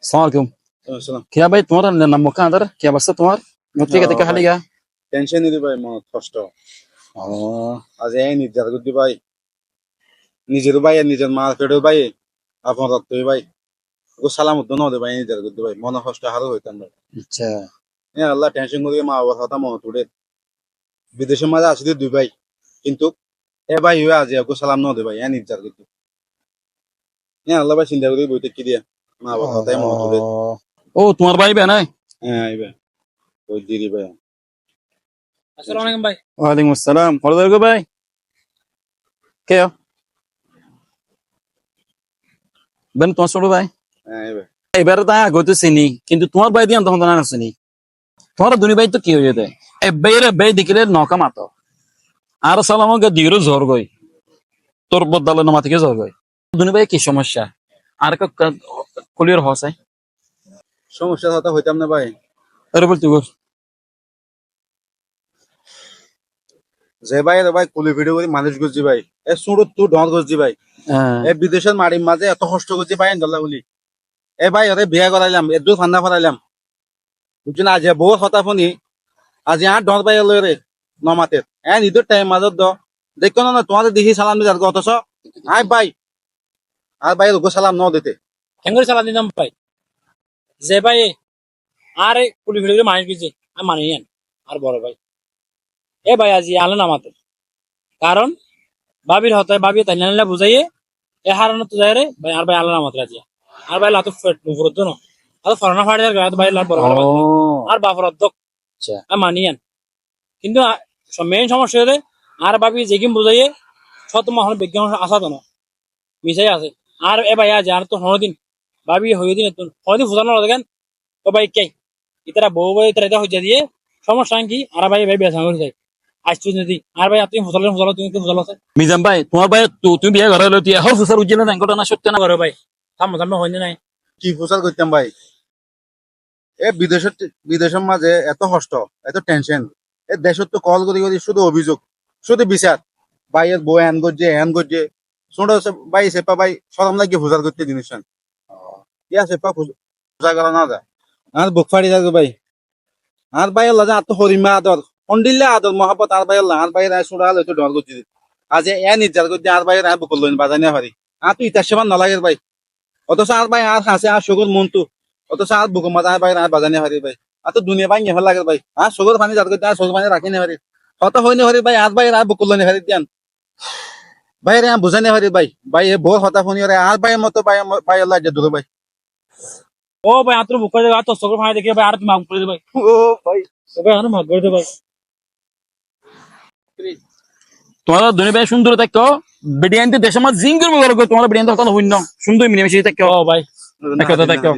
Assalamualaikum. Salam. क्या भाई तुम्हारा नंबर कहाँ अंदर क्या बस तुम्हार मुझे कहते कहाँ लिया টেনশন নিতে ভাই মন কষ্ট আজ এই নির্যাতন করতে ভাই নিজের ভাই আর নিজের মা পেটের ভাই আপনার রক্ত ভাই ও সালাম উদ্দ নদে ভাই নির্যাতন করতে ভাই মন কষ্ট হারো হইতাম ভাই अच्छा আল্লাহ টেনশন করিয়ে মা বাবার কথা মনে তুলে বিদেশের মাঝে আসলে দুই ভাই কিন্তু এ ভাই হয়ে আজ ওকে সালাম নদে ভাই এ নির্যাতন করতে আল্লাহ ভাই চিন্তা করি বইতে কি দিয়া মা বাবার কথাই মনে তুলে ओ तुम्हारा भाई बहन है হ্যাঁ এই ভাই ওই দিদি ভাই अस्सलाम वालेकुम भाई। वालेकुम अस्सलाम और देखो भाई क्या हो बहन तुम्हारा छोड़ो भाई হ্যাঁ এই ভাই এবারে তা আগতে চিনি কিন্তু তোমার ভাই দিয়ে তখন না চিনি তোমার দুনি ভাই তো কি হয়ে যেতে এ বেরে বে দিকলে নকা মাতো আর সালামকে দিরো জোর গই তোর বদলে নমা থেকে জোর গই দুনি ভাই কি সমস্যা আর ক্লিয়ার হসে সমস্যা কথা হইতাম না ভাই আরে বল তুই বল যে ভাই রে ভাই কুলি ভিডিও করে মানুষ গুজি ভাই এ সুরত তু ঢল গুজি ভাই এ বিদেশের মাটির মাঝে এত কষ্ট করছি ভাই আন্দোলন বলি এ ভাই ওরে বিয়া করাইলাম এ দু ফান্না ফরাইলাম বুঝছেন আজ বহু কথা শুনি আজ আর ঢল পাই লই রে নমাতে এ নিদর টাইম মাজত দ দেখো না তোমাদের দেখি সালাম দিতে অথচ আই ভাই আর ভাই লোক সালাম ন দিতে হেঙ্গুর সালাম দিলাম ভাই যে ভাই আর পুলি ভিডিও মানুষ গেছে আমি মানি নেন আর বড় ভাই এ ভাই আজি আলো নামাতে কারণ বাবির হতে বাবি তাই না বুঝাইয়ে এ হারানো তো যায় রে ভাই আর ভাই আলো নামাতে আজি আর ভাই লাতো ফেট উপরত না আর ফরনা ফাড়ে আর ভাই লাত বড় বড় আর বাপর অধ্যক আচ্ছা আমি মানি নেন কিন্তু মেইন সমস্যা হলে আর বাবি যেকিম বুঝাইয়ে শত মহল বিজ্ঞান আসা তো না মিশাই আছে আর এ ভাই আজ আর তো হদিন ভাবি হয়ে দিন হদিন ফুটানো দেখেন ও ভাই কে ইতারা বউ ভাই ইতারা এটা হইয়া দিয়ে সমস্যা কি আর ভাই ভাই বেসা করে যায় আসছিস যদি আর ভাই আপনি ফুটালো তুমি কি ফুটালো আছে মিজান ভাই তোমার ভাই তুমি বিয়ে করে লইতি হল ফুসার উজ্জিনা না ঘটনা সত্য না করে ভাই থাম হইনি নাই কি প্রচার করতাম ভাই এ বিদেশের মাঝে এত কষ্ট এত টেনশন এ দেশত তো কল করি করি শুধু অভিযোগ শুধু বিচার ভাইয়ের বউ হ্যান করছে ছোট ভাই সেপা ভাই সরম লাগিয়ে প্রচার করতে জিনিস ইয়া সেপা প্রচার করা না যায় আর বুক ফাড়ি যাবে ভাই আর ভাই আল্লাহ আর তো হরিমা আদর অন্ডিল্লা আদর মহাপত আর ভাই আল্লাহ আর ভাই রায় ছোড়া হলে তো ডর করছে আজ এ নির্যাত করছে আর ভাই রায় বুকল বাজানিয়া পারি আর তো ইতার সেমান নালাগে ভাই অথচ আর ভাই আর হাসে আর সগর মনটু অথচ আর বুক মাথা ভাই রায় বাজানিয়া পারি ভাই আর তো দুনিয়া ভাই নেফার লাগে ভাই আর সগর পানি যাত করতে আর সগর পানি রাখি নে পারি কত হইনি পারি ভাই আর ভাই রায় বুকল নে পারি দিয়ান ভাই রে বুঝানি পারি ভাই ভাই এ বহু হতা শুনি আর ভাইয়ের মতো ভাই ভাই আল্লাহ যে দূর ভাই ও ভাই আত্র বুক করে দেবে আর তো সকল ভাই দেখে ভাই আর তুমি মাফ করে দেবে ভাই ও ভাই ভাই আর মাফ করে দেবে ভাই তোমার দুনি ভাই সুন্দর থাকো বেডিয়ান্তে দেশের মাঝে জিং করবো তোমার বেডিয়ান্তে কথা হইন না সুন্দর মিনিমাম থাকো ও ভাই থাকো